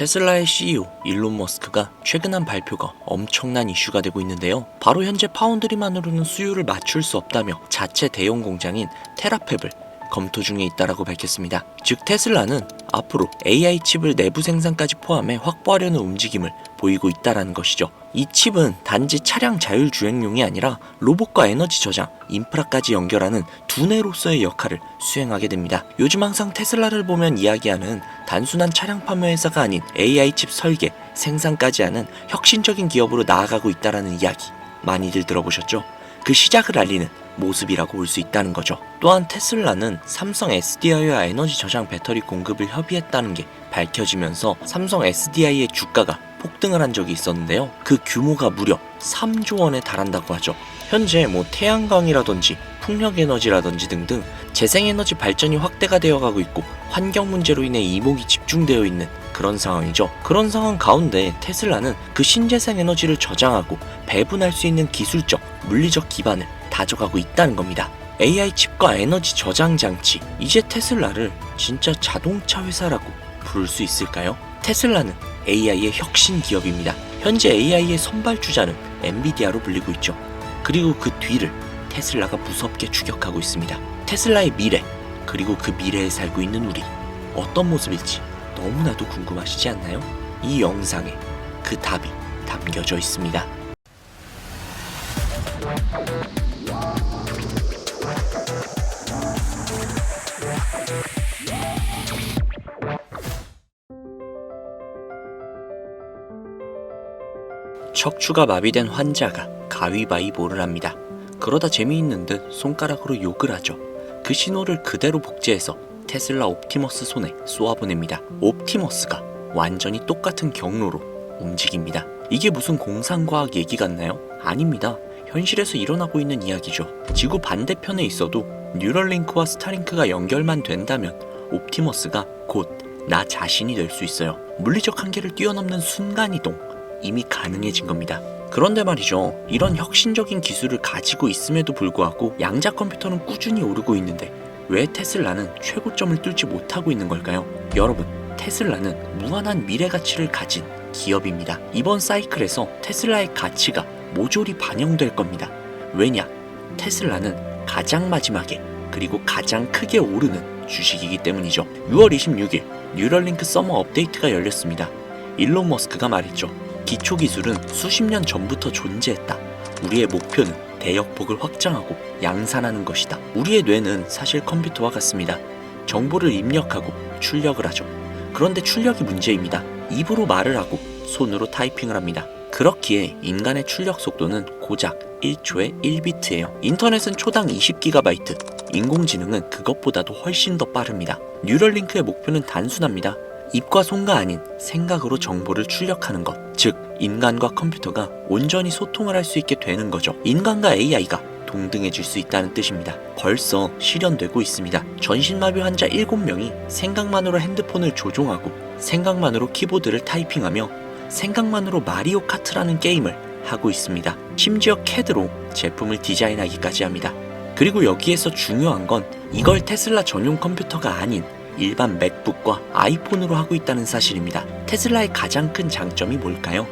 테슬라의 CEO 일론 머스크가 최근 한 발표가 엄청난 이슈가 되고 있는데요. 바로 현재 파운드리만으로는 수요를 맞출 수 없다며 자체 대형 공장인 테라팹을 검토 중에 있다라고 밝혔습니다. 즉 테슬라는 앞으로 AI 칩을 내부 생산까지 포함해 확보하려는 움직임을 보이고 있다라는 것이죠. 이 칩은 단지 차량 자율주행용이 아니라 로봇과 에너지 저장, 인프라까지 연결하는 두뇌로서의 역할을 수행하게 됩니다. 요즘 항상 테슬라를 보면 이야기하는 단순한 차량 판매 회사가 아닌 AI 칩 설계, 생산까지 하는 혁신적인 기업으로 나아가고 있다라는 이야기 많이들 들어보셨죠? 그 시작을 알리는 모습이라고 볼 수 있다는 거죠. 또한 테슬라는 삼성 SDI와 에너지 저장 배터리 공급을 협의했다는 게 밝혀지면서 삼성 SDI의 주가가 폭등을 한 적이 있었는데요. 그 규모가 무려 3조 원에 달한다고 하죠. 현재 태양광이라든지 풍력에너지라든지 등등 재생에너지 발전이 확대가 되어가고 있고 환경 문제로 인해 이목이 집중되어 있는 그런 상황이죠. 그런 상황 가운데 테슬라는 그 신재생에너지를 저장하고 배분할 수 있는 기술적, 물리적 기반을 다져가고 있다는 겁니다. AI 칩과 에너지 저장 장치, 이제 테슬라를 진짜 자동차 회사라고 부를 수 있을까요? 테슬라는 AI의 혁신 기업입니다. 현재 AI의 선발주자는 엔비디아로 불리고 있죠. 그리고 그 뒤를 테슬라가 무섭게 추격하고 있습니다. 테슬라의 미래, 그리고 그 미래에 살고 있는 우리, 어떤 모습일지 너무나도 궁금하시지 않나요? 이 영상에 그 답이 담겨져 있습니다. 척추가 마비된 환자가 가위바위보를 합니다. 그러다 재미있는 듯 손가락으로 욕을 하죠. 그 신호를 그대로 복제해서 테슬라 옵티머스 손에 쏘아보냅니다. 옵티머스가 완전히 똑같은 경로로 움직입니다. 이게 무슨 공상과학 얘기 같나요? 아닙니다. 현실에서 일어나고 있는 이야기죠. 지구 반대편에 있어도 뉴럴링크와 스타링크가 연결만 된다면 옵티머스가 곧 나 자신이 될 수 있어요. 물리적 한계를 뛰어넘는 순간이동, 이미 가능해진 겁니다. 그런데 말이죠, 이런 혁신적인 기술을 가지고 있음에도 불구하고 양자 컴퓨터는 꾸준히 오르고 있는데 왜 테슬라는 최고점을 뚫지 못하고 있는 걸까요? 여러분, 테슬라는 무한한 미래 가치를 가진 기업입니다. 이번 사이클에서 테슬라의 가치가 모조리 반영될 겁니다. 왜냐? 테슬라는 가장 마지막에 그리고 가장 크게 오르는 주식이기 때문이죠. 6월 26일 뉴럴링크 서머 업데이트가 열렸습니다. 일론 머스크가 말했죠. 기초기술은 수십 년 전부터 존재했다. 우리의 목표는 대역폭을 확장하고 양산하는 것이다. 우리의 뇌는 사실 컴퓨터와 같습니다. 정보를 입력하고 출력을 하죠. 그런데 출력이 문제입니다. 입으로 말을 하고 손으로 타이핑을 합니다. 그렇기에 인간의 출력 속도는 고작 1초에 1비트예요. 인터넷은 초당 20GB, 인공지능은 그것보다도 훨씬 더 빠릅니다. 뉴럴링크의 목표는 단순합니다. 입과 손가 아닌 생각으로 정보를 출력하는 것, 즉 인간과 컴퓨터가 온전히 소통을 할 수 있게 되는 거죠. 인간과 AI가 동등해질 수 있다는 뜻입니다. 벌써 실현되고 있습니다. 전신마비 환자 7명이 생각만으로 핸드폰을 조종하고 생각만으로 키보드를 타이핑하며 생각만으로 마리오 카트라는 게임을 하고 있습니다. 심지어 CAD로 제품을 디자인하기까지 합니다. 그리고 여기에서 중요한 건 이걸 테슬라 전용 컴퓨터가 아닌 일반 맥북과 아이폰으로 하고 있다는 사실입니다. 테슬라의 가장 큰 장점이 뭘까요?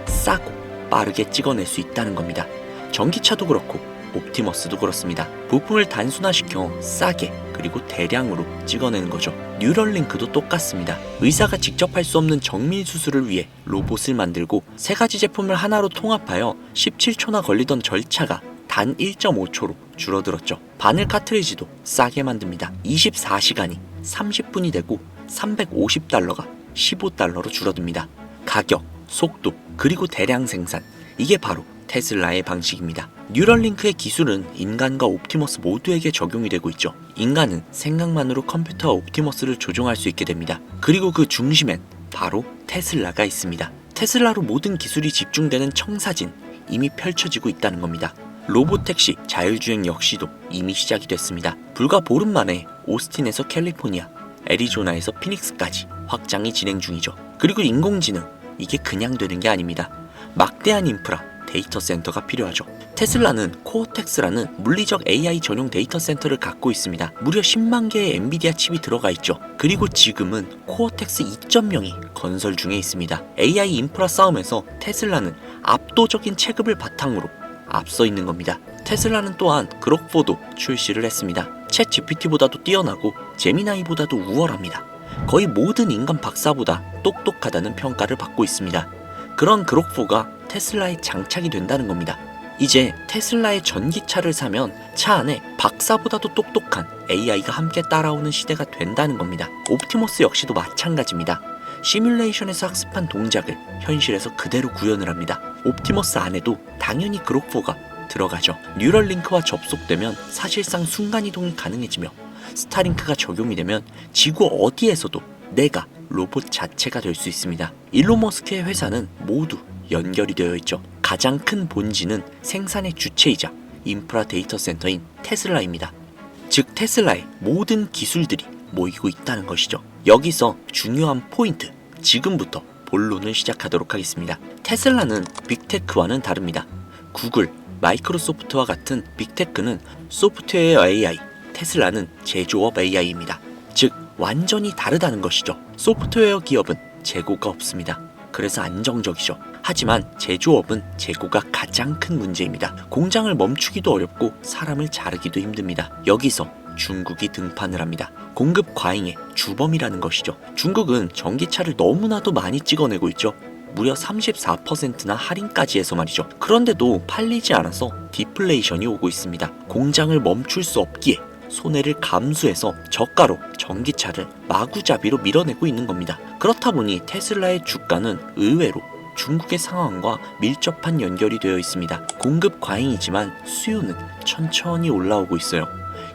싸고 빠르게 찍어낼 수 있다는 겁니다. 전기차도 그렇고 옵티머스도 그렇습니다. 부품을 단순화시켜 싸게 그리고 대량으로 찍어내는 거죠. 뉴럴링크도 똑같습니다. 의사가 직접 할 수 없는 정밀 수술을 위해 로봇을 만들고 세 가지 제품을 하나로 통합하여 17초나 걸리던 절차가 단 1.5초로 줄어들었죠. 바늘 카트리지도 싸게 만듭니다. 24시간이 30분이 되고 $350가 $15로 줄어듭니다. 가격, 속도, 그리고 대량 생산, 이게 바로 테슬라의 방식입니다. 뉴럴링크의 기술은 인간과 옵티머스 모두에게 적용이 되고 있죠. 인간은 생각만으로 컴퓨터와 옵티머스를 조종할 수 있게 됩니다. 그리고 그 중심엔 바로 테슬라가 있습니다. 테슬라로 모든 기술이 집중되는 청사진, 이미 펼쳐지고 있다는 겁니다. 로봇택시, 자율주행 역시도 이미 시작이 됐습니다. 불과 보름 만에 오스틴에서 캘리포니아, 애리조나에서 피닉스까지 확장이 진행 중이죠. 그리고 인공지능, 이게 그냥 되는 게 아닙니다. 막대한 인프라, 데이터 센터가 필요하죠. 테슬라는 코어텍스라는 물리적 AI 전용 데이터 센터를 갖고 있습니다. 무려 10만 개의 엔비디아 칩이 들어가 있죠. 그리고 지금은 코어텍스 2.0이 건설 중에 있습니다. AI 인프라 싸움에서 테슬라는 압도적인 체급을 바탕으로 앞서 있는 겁니다. 테슬라는 또한 그록4도 출시를 했습니다. 챗 GPT보다도 뛰어나고 제미나이보다도 우월합니다. 거의 모든 인간 박사보다 똑똑하다는 평가를 받고 있습니다. 그런 그록4가 테슬라에 장착이 된다는 겁니다. 이제 테슬라의 전기차를 사면 차 안에 박사보다도 똑똑한 AI가 함께 따라오는 시대가 된다는 겁니다. 옵티머스 역시도 마찬가지입니다. 시뮬레이션에서 학습한 동작을 현실에서 그대로 구현을 합니다. 옵티머스 안에도 당연히 그록4가 들어가죠. 뉴럴링크와 접속되면 사실상 순간이동이 가능해지며 스타링크가 적용이 되면 지구 어디에서도 내가 로봇 자체가 될 수 있습니다. 일론 머스크의 회사는 모두 연결이 되어 있죠. 가장 큰 본질은 생산의 주체이자 인프라 데이터 센터인 테슬라입니다. 즉 테슬라의 모든 기술들이 모이고 있다는 것이죠. 여기서 중요한 포인트, 지금부터 본론을 시작하도록 하겠습니다. 테슬라는 빅테크와는 다릅니다. 구글, 마이크로소프트와 같은 빅테크는 소프트웨어 AI, 테슬라는 제조업 AI입니다. 즉 완전히 다르다는 것이죠. 소프트웨어 기업은 재고가 없습니다. 그래서 안정적이죠. 하지만 제조업은 재고가 가장 큰 문제입니다. 공장을 멈추기도 어렵고 사람을 자르기도 힘듭니다. 여기서 중국이 등판을 합니다. 공급 과잉의 주범이라는 것이죠. 중국은 전기차를 너무나도 많이 찍어내고 있죠. 무려 34%나 할인까지 해서 말이죠. 그런데도 팔리지 않아서 디플레이션이 오고 있습니다. 공장을 멈출 수 없기에 손해를 감수해서 저가로 전기차를 마구잡이로 밀어내고 있는 겁니다. 그렇다 보니 테슬라의 주가는 의외로 중국의 상황과 밀접한 연결이 되어 있습니다. 공급 과잉이지만 수요는 천천히 올라오고 있어요.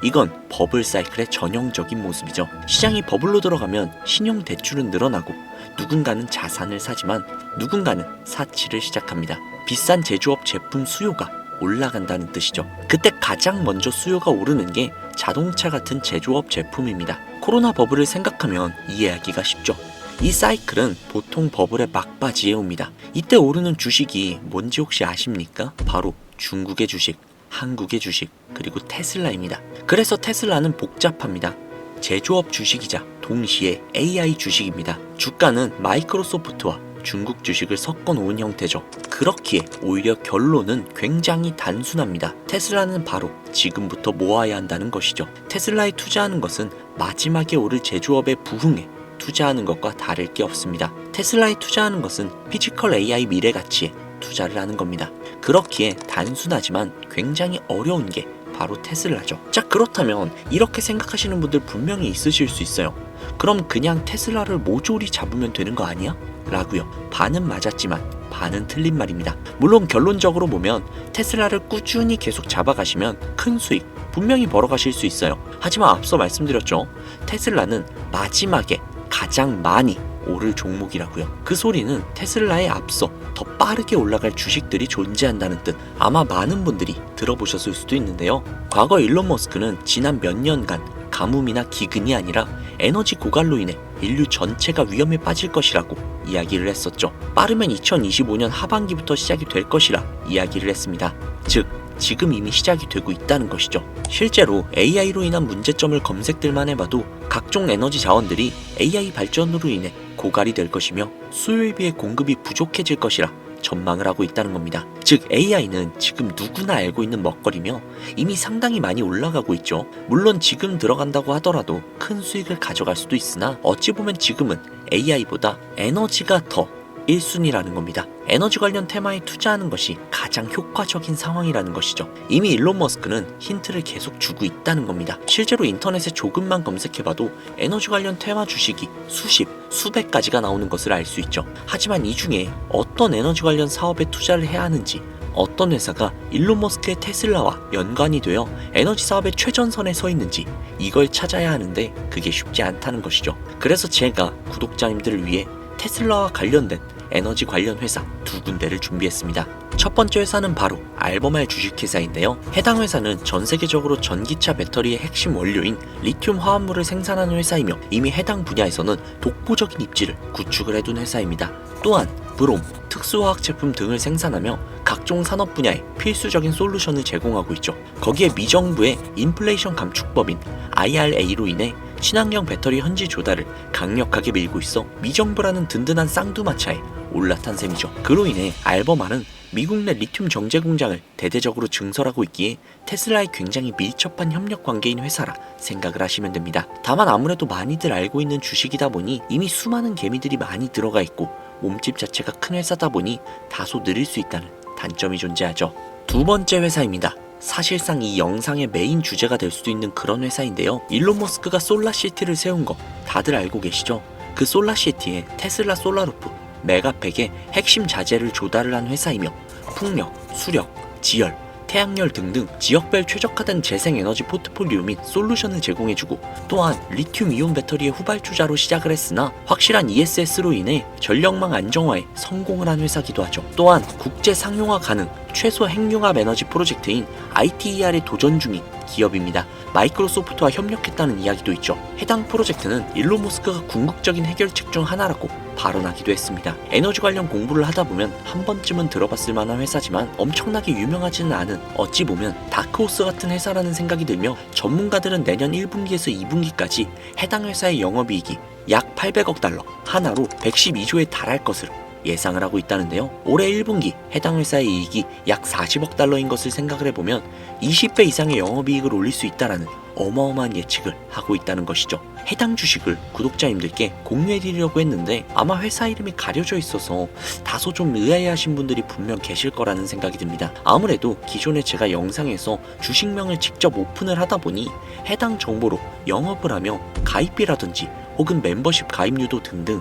이건 버블 사이클의 전형적인 모습이죠. 시장이 버블로 들어가면 신용 대출은 늘어나고 누군가는 자산을 사지만 누군가는 사치를 시작합니다. 비싼 제조업 제품 수요가 올라간다는 뜻이죠. 그때 가장 먼저 수요가 오르는 게 자동차 같은 제조업 제품입니다. 코로나 버블을 생각하면 이해하기가 쉽죠. 이 사이클은 보통 버블의 막바지에 옵니다. 이때 오르는 주식이 뭔지 혹시 아십니까? 바로 중국의 주식, 한국의 주식, 그리고 테슬라입니다. 그래서 테슬라는 복잡합니다. 제조업 주식이자 동시에 AI 주식입니다. 주가는 마이크로소프트와 중국 주식을 섞어 놓은 형태죠. 그렇기에 오히려 결론은 굉장히 단순합니다. 테슬라는 바로 지금부터 모아야 한다는 것이죠. 테슬라에 투자하는 것은 마지막에 오를 제조업의 부흥에 투자하는 것과 다를 게 없습니다. 테슬라에 투자하는 것은 피지컬 AI 미래 가치에 투자를 하는 겁니다. 그렇기에 단순하지만 굉장히 어려운 게 바로 테슬라죠. 자, 그렇다면 이렇게 생각하시는 분들 분명히 있으실 수 있어요. 그럼 그냥 테슬라를 모조리 잡으면 되는 거 아니야? 라고요. 반은 맞았지만 반은 틀린 말입니다. 물론 결론적으로 보면 테슬라를 꾸준히 계속 잡아가시면 큰 수익 분명히 벌어가실 수 있어요. 하지만 앞서 말씀드렸죠. 테슬라는 마지막에 가장 많이 오를 종목이라고요. 그 소리는 테슬라에 앞서 더 빠르게 올라갈 주식들이 존재한다는 뜻. 아마 많은 분들이 들어보셨을 수도 있는데요. 과거 일론 머스크는 지난 몇 년간 가뭄이나 기근이 아니라 에너지 고갈로 인해 인류 전체가 위험에 빠질 것이라고 이야기를 했었죠. 빠르면 2025년 하반기부터 시작이 될 것이라 이야기를 했습니다. 즉 지금 이미 시작이 되고 있다는 것이죠. 실제로 AI로 인한 문제점을 검색들만 해봐도 각종 에너지 자원들이 AI 발전으로 인해 고갈이 될 것이며 수요에 비해 공급이 부족해질 것이라 전망을 하고 있다는 겁니다. 즉 AI는 지금 누구나 알고 있는 먹거리며 이미 상당히 많이 올라가고 있죠. 물론 지금 들어간다고 하더라도 큰 수익을 가져갈 수도 있으나 어찌 보면 지금은 AI보다 에너지가 더 1순위라는 겁니다. 에너지 관련 테마에 투자하는 것이 가장 효과적인 상황이라는 것이죠. 이미 일론 머스크는 힌트를 계속 주고 있다는 겁니다. 실제로 인터넷에 조금만 검색해봐도 에너지 관련 테마 주식이 수십, 수백 가지가 나오는 것을 알 수 있죠. 하지만 이 중에 어떤 에너지 관련 사업에 투자를 해야 하는지, 어떤 회사가 일론 머스크의 테슬라와 연관이 되어 에너지 사업의 최전선에 서 있는지 이걸 찾아야 하는데 그게 쉽지 않다는 것이죠. 그래서 제가 구독자님들을 위해 테슬라와 관련된 에너지 관련 회사 두 군데를 준비했습니다. 첫 번째 회사는 바로 알버말 주식회사인데요. 해당 회사는 전 세계적으로 전기차 배터리의 핵심 원료인 리튬 화합물을 생산하는 회사이며 이미 해당 분야에서는 독보적인 입지를 구축을 해둔 회사입니다. 또한 브롬, 특수화학 제품 등을 생산하며 각종 산업 분야에 필수적인 솔루션을 제공하고 있죠. 거기에 미정부의 인플레이션 감축법인 IRA로 인해 친환경 배터리 현지 조달을 강력하게 밀고 있어 미정부라는 든든한 쌍두마차에 올라탄 셈이죠. 그로 인해 알버말은 미국 내 리튬 정제 공장을 대대적으로 증설하고 있기에 테슬라에 굉장히 밀접한 협력 관계인 회사라 생각을 하시면 됩니다. 다만 아무래도 많이들 알고 있는 주식이다 보니 이미 수많은 개미들이 많이 들어가 있고 몸집 자체가 큰 회사다 보니 다소 느릴 수 있다는 단점이 존재하죠. 두 번째 회사입니다. 사실상 이 영상의 메인 주제가 될 수도 있는 그런 회사인데요. 일론 머스크가 솔라시티를 세운 거 다들 알고 계시죠? 그 솔라시티에 테슬라 솔라루프, 메가팩의 핵심 자재를 조달을 한 회사이며 풍력, 수력, 지열, 태양열 등등 지역별 최적화된 재생에너지 포트폴리오 및 솔루션을 제공해주고 또한 리튬이온 배터리의 후발주자로 시작을 했으나 확실한 ESS로 인해 전력망 안정화에 성공을 한 회사기도 하죠. 또한 국제 상용화 가능 최소 핵융합 에너지 프로젝트인 ITER에 도전 중인 기업입니다. 마이크로소프트와 협력했다는 이야기도 있죠. 해당 프로젝트는 일론 머스크가 궁극적인 해결책 중 하나라고 발언하기도 했습니다. 에너지 관련 공부를 하다 보면 한 번쯤은 들어봤을 만한 회사지만 엄청나게 유명하지는 않은 어찌 보면 다크호스 같은 회사라는 생각이 들며 전문가들은 내년 1분기에서 2분기까지 해당 회사의 영업이익이 약 800억 달러, 하나로 112조에 달할 것으로 예상을 하고 있다는데요. 올해 1분기 해당 회사의 이익이 약 40억 달러인 것을 생각을 해보면 20배 이상의 영업이익을 올릴 수 있다라는 어마어마한 예측을 하고 있다는 것이죠. 해당 주식을 구독자님들께 공유해드리려고 했는데 아마 회사 이름이 가려져 있어서 다소 좀 의아해하신 분들이 분명 계실 거라는 생각이 듭니다. 아무래도 기존에 제가 영상에서 주식명을 직접 오픈을 하다 보니 해당 정보로 영업을 하며 가입비라든지 혹은 멤버십 가입료도 등등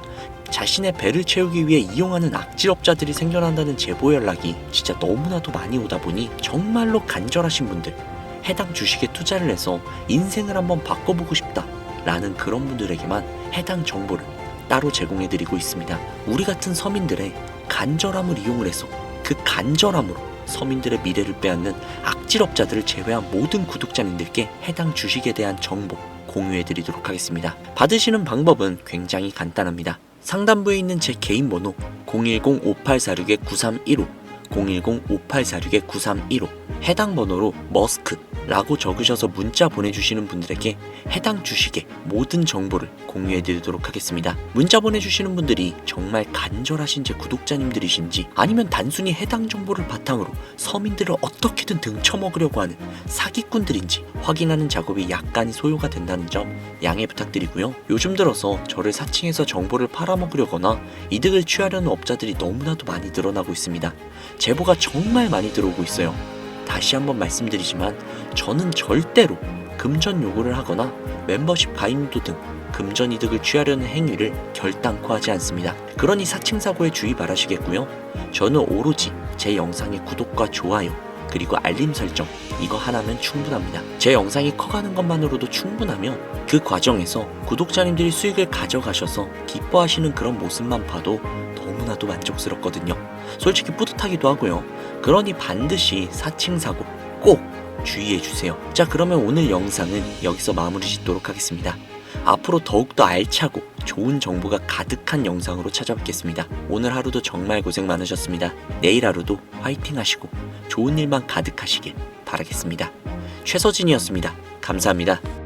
자신의 배를 채우기 위해 이용하는 악질업자들이 생겨난다는 제보 연락이 진짜 너무나도 많이 오다 보니 정말로 간절하신 분들, 해당 주식에 투자를 해서 인생을 한번 바꿔보고 싶다 라는 그런 분들에게만 해당 정보를 따로 제공해드리고 있습니다. 우리 같은 서민들의 간절함을 이용을 해서 그 간절함으로 서민들의 미래를 빼앗는 악질업자들을 제외한 모든 구독자님들께 해당 주식에 대한 정보 공유해드리도록 하겠습니다. 받으시는 방법은 굉장히 간단합니다. 상단부에 있는 제 개인 번호 010-5846-9315 010-5846-9315 해당 번호로 머스크라고 적으셔서 문자 보내주시는 분들에게 해당 주식의 모든 정보를 공유해드리도록 하겠습니다. 문자 보내주시는 분들이 정말 간절하신 제 구독자님들이신지 아니면 단순히 해당 정보를 바탕으로 서민들을 어떻게든 등쳐먹으려고 하는 사기꾼들인지 확인하는 작업이 약간의 소요가 된다는 점 양해 부탁드리고요. 요즘 들어서 저를 사칭해서 정보를 팔아먹으려거나 이득을 취하려는 업자들이 너무나도 많이 늘어나고 있습니다. 제보가 정말 많이 들어오고 있어요. 다시 한번 말씀드리지만 저는 절대로 금전 요구를 하거나 멤버십 가입도 등 금전 이득을 취하려는 행위를 결단코 하지 않습니다. 그러니 사칭사고에 주의 바라시겠고요. 저는 오로지 제 영상의 구독과 좋아요 그리고 알림 설정 이거 하나면 충분합니다. 제 영상이 커가는 것만으로도 충분하며 그 과정에서 구독자님들이 수익을 가져가셔서 기뻐하시는 그런 모습만 봐도 너무나도 만족스럽거든요. 솔직히 뿌듯하기도 하고요. 그러니 반드시 사칭사고 꼭 주의해주세요. 자, 그러면 오늘 영상은 여기서 마무리 짓도록 하겠습니다. 앞으로 더욱더 알차고 좋은 정보가 가득한 영상으로 찾아뵙겠습니다. 오늘 하루도 정말 고생 많으셨습니다. 내일 하루도 화이팅 하시고 좋은 일만 가득하시길 바라겠습니다. 최서진이었습니다. 감사합니다.